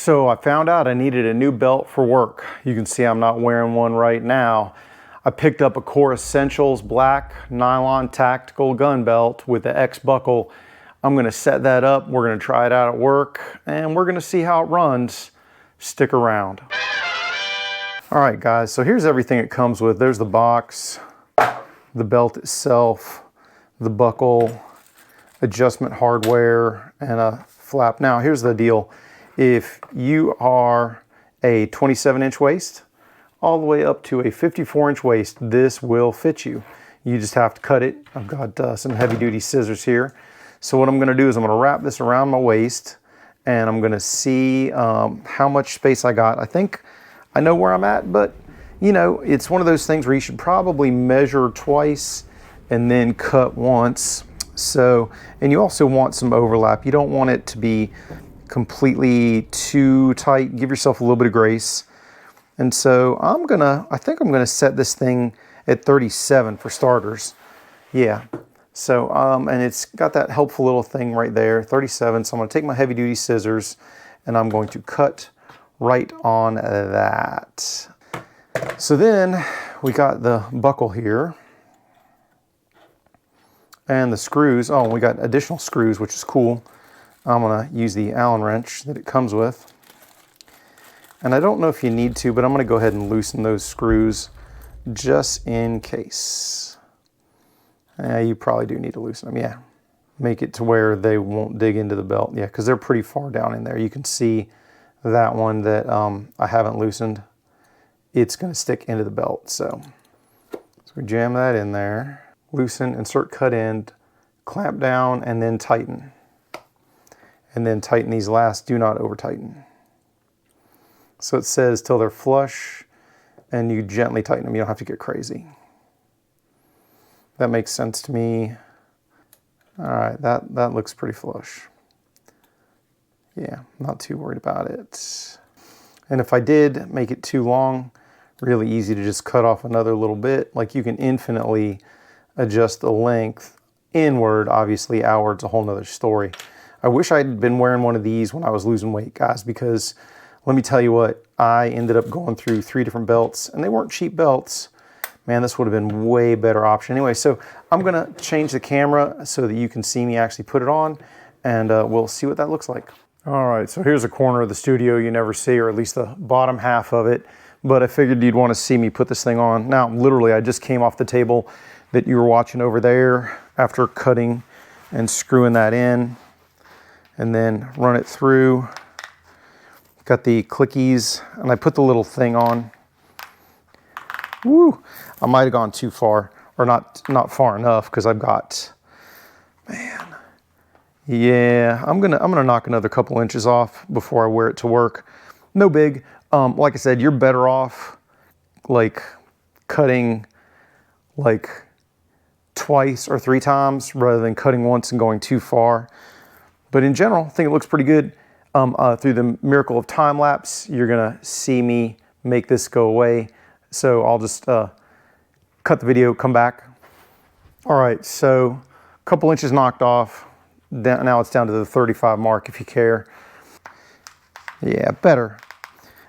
So I found out I needed a new belt for work. You can see I'm not wearing one right now. I picked up a Core Essentials black nylon tactical gun belt with the X buckle. I'm gonna set that up, we're gonna try it out at work, and we're gonna see how it runs. Stick around. All right guys, so here's everything it comes with. There's the box, the belt itself, the buckle, adjustment hardware, and a flap. Now here's the deal. If you are a 27-inch waist all the way up to a 54-inch waist, this will fit you. You just have to cut it. I've got some heavy-duty scissors here. So what I'm gonna do is I'm gonna wrap this around my waist and I'm gonna see how much space I got. I think I know where I'm at, but you know, it's one of those things where you should probably measure twice and then cut once. So, and you also want some overlap. You don't want it to be completely too tight. Give yourself a little bit of grace. And so I think I'm gonna set this thing at 37 for starters. Yeah. So, and it's got that helpful little thing right there, 37. So I'm gonna take my heavy duty scissors and I'm going to cut right on that. So then we got the buckle here and the screws. Oh, we got additional screws, which is cool. I'm gonna use the Allen wrench that it comes with. And I don't know if you need to, but I'm gonna go ahead and loosen those screws just in case. You probably do need to loosen them, yeah. Make it to where they won't dig into the belt, yeah, because they're pretty far down in there. You can see that one that I haven't loosened. It's gonna stick into the belt, so we jam that in there. Loosen, insert cut end, clamp down, and then tighten. And then tighten these last, do not over tighten. So it says till they're flush and you gently tighten them. You don't have to get crazy. That makes sense to me. All right, that looks pretty flush. Yeah, not too worried about it. And if I did make it too long, really easy to just cut off another little bit. Like you can infinitely adjust the length inward, obviously outward's a whole nother story. I wish I'd been wearing one of these when I was losing weight, guys, because let me tell you what, I ended up going through 3 different belts and they weren't cheap belts. Man, this would have been way better option. Anyway, so I'm gonna change the camera so that you can see me actually put it on and we'll see what that looks like. All right, so here's a corner of the studio you never see, or at least the bottom half of it, but I figured you'd wanna see me put this thing on. Now, literally, I just came off the table that you were watching over there after cutting and screwing that in. And then run it through. Got the clickies, and I put the little thing on. Woo! I might have gone too far, or not far enough, because I've got, man. Yeah, I'm gonna knock another couple inches off before I wear it to work. No big. Like I said, you're better off like cutting like twice or 3 times rather than cutting once and going too far. But in general, I think it looks pretty good. Through the miracle of time lapse, you're gonna see me make this go away. So I'll just cut the video, come back. All right, so a couple inches knocked off. Now it's down to the 35 mark if you care. Yeah, better.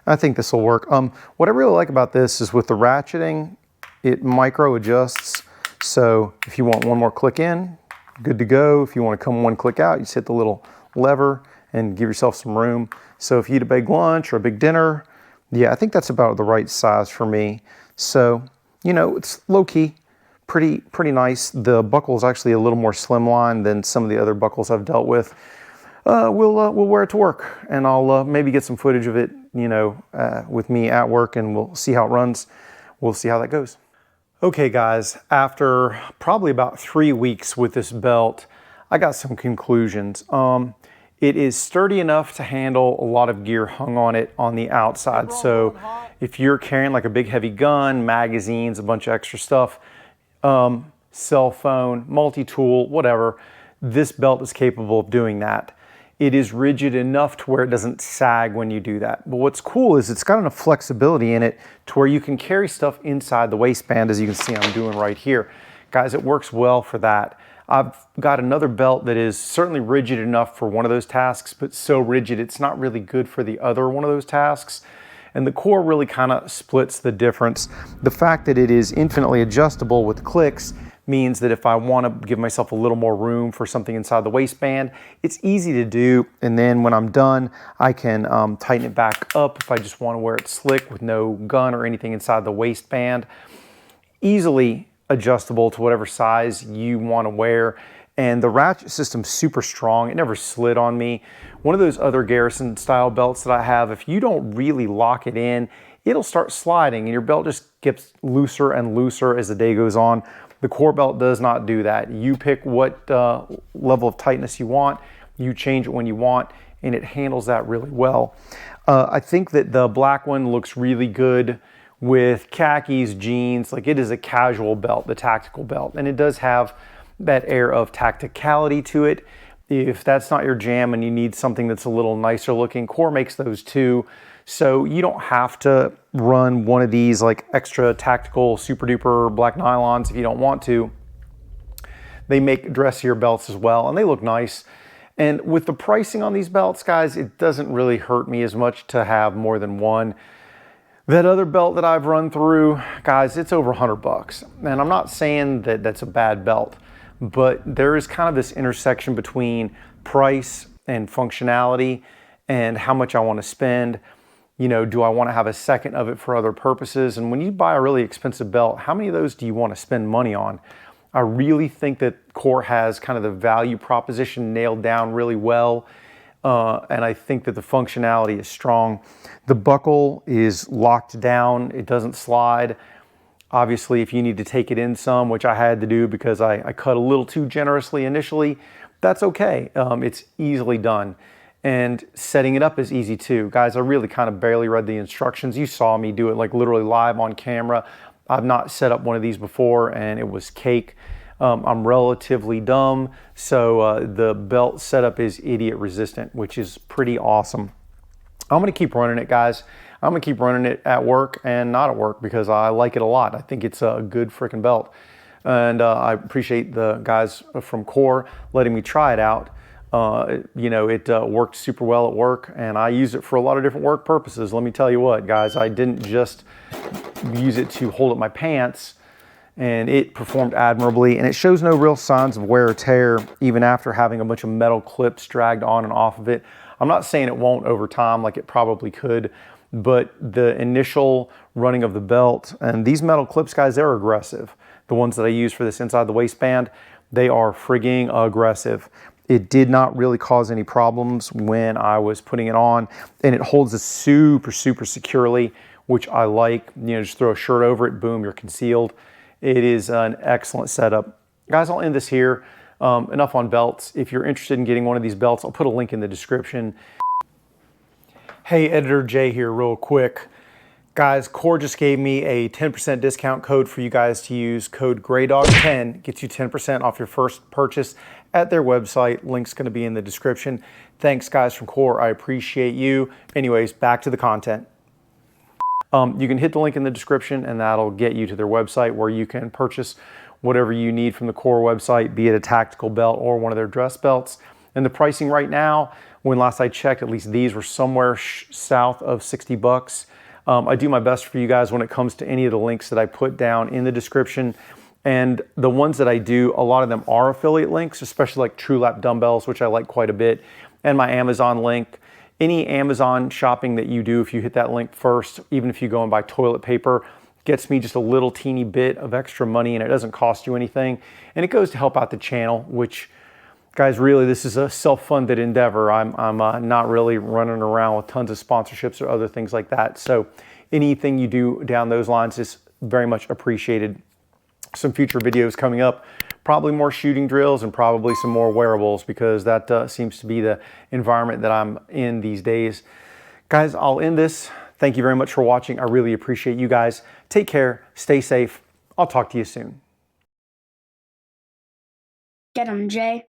I think this will work. What I really like about this is with the ratcheting, it micro adjusts. So if you want one more click in, good to go. If you want to come one click out, you just hit the little lever and give yourself some room. So if you eat a big lunch or a big dinner, yeah, I think that's about the right size for me. So, you know, it's low-key, pretty nice. The buckle is actually a little more slimline than some of the other buckles I've dealt with. We'll wear it to work, and I'll maybe get some footage of it, you know, with me at work, and we'll see how it runs. We'll see how that goes. Okay guys, after probably about 3 weeks with this belt, I got some conclusions. It is sturdy enough to handle a lot of gear hung on it on the outside. So if you're carrying like a big heavy gun, magazines, a bunch of extra stuff, cell phone, multi-tool, whatever, this belt is capable of doing that. It is rigid enough to where it doesn't sag when you do that. But what's cool is it's got enough flexibility in it to where you can carry stuff inside the waistband, as you can see I'm doing right here. Guys, it works well for that. I've got another belt that is certainly rigid enough for one of those tasks, but so rigid it's not really good for the other one of those tasks. And the Core really kind of splits the difference. The fact that it is infinitely adjustable with clicks means that if I want to give myself a little more room for something inside the waistband, it's easy to do. And then when I'm done, I can tighten it back up if I just want to wear it slick with no gun or anything inside the waistband. Easily adjustable to whatever size you want to wear. And the ratchet system's super strong. It never slid on me. One of those other Garrison style belts that I have, if you don't really lock it in, it'll start sliding and your belt just gets looser and looser as the day goes on. The Core belt does not do that. You pick what level of tightness you want, you change it when you want, and it handles that really well. I think that the black one looks really good with khakis, jeans. Like, it is a casual belt, the tactical belt, and it does have that air of tacticality to it. If that's not your jam and you need something that's a little nicer looking, Core makes those too. So you don't have to run one of these like extra tactical super duper black nylons if you don't want to. They make dressier belts as well, and they look nice. And with the pricing on these belts, guys, it doesn't really hurt me as much to have more than one. That other belt that I've run through, guys, it's over $100. And I'm not saying that that's a bad belt, but there is kind of this intersection between price and functionality and how much I want to spend. You know, do I want to have a second of it for other purposes? And when you buy a really expensive belt, how many of those do you want to spend money on? I really think that Core has kind of the value proposition nailed down really well. And I think that the functionality is strong. The buckle is locked down. It doesn't slide. Obviously, if you need to take it in some, which I had to do because I cut a little too generously initially, that's okay. It's easily done. And setting it up is easy too. Guys, I really kind of barely read the instructions. You saw me do it like literally live on camera. I've not set up one of these before and it was cake. I'm relatively dumb, so the belt setup is idiot resistant, which is pretty awesome. I'm gonna keep running it, guys. I'm gonna keep running it at work and not at work because I like it a lot. I think it's a good freaking belt. And I appreciate the guys from Core letting me try it out. You know, it worked super well at work and I use it for a lot of different work purposes. Let me tell you what, guys, I didn't just use it to hold up my pants, and it performed admirably, and it shows no real signs of wear or tear even after having a bunch of metal clips dragged on and off of it. I'm not saying it won't over time like it probably could, but the initial running of the belt, and these metal clips, guys, they're aggressive. The ones that I use for this inside the waistband, they are frigging aggressive. It did not really cause any problems when I was putting it on, and it holds it super, super securely, which I like. You know, just throw a shirt over it, boom, you're concealed. It is an excellent setup. Guys, I'll end this here. Enough on belts. If you're interested in getting one of these belts, I'll put a link in the description. Hey, Editor Jay here real quick. Guys, Core just gave me a 10% discount code for you guys to use. Code GRAYDOG10 gets you 10% off your first purchase at their website. Link's gonna be in the description. Thanks, guys from Core. I appreciate you. Anyways, back to the content. You can hit the link in the description and that'll get you to their website where you can purchase whatever you need from the Core website, be it a tactical belt or one of their dress belts. And the pricing right now, when last I checked, at least these were somewhere south of 60 bucks. I do my best for you guys when it comes to any of the links that I put down in the description. And the ones that I do, a lot of them are affiliate links, especially like True Lap dumbbells, which I like quite a bit, and my Amazon link. Any Amazon shopping that you do, if you hit that link first, even if you go and buy toilet paper, gets me just a little teeny bit of extra money and it doesn't cost you anything. And it goes to help out the channel, which, guys, really, this is a self-funded endeavor. I'm not really running around with tons of sponsorships or other things like that. So anything you do down those lines is very much appreciated. Some future videos coming up, probably more shooting drills and probably some more wearables because that seems to be the environment that I'm in these days. Guys, I'll end this. Thank you very much for watching. I really appreciate you guys. Take care, stay safe. I'll talk to you soon. Get 'em, Jay.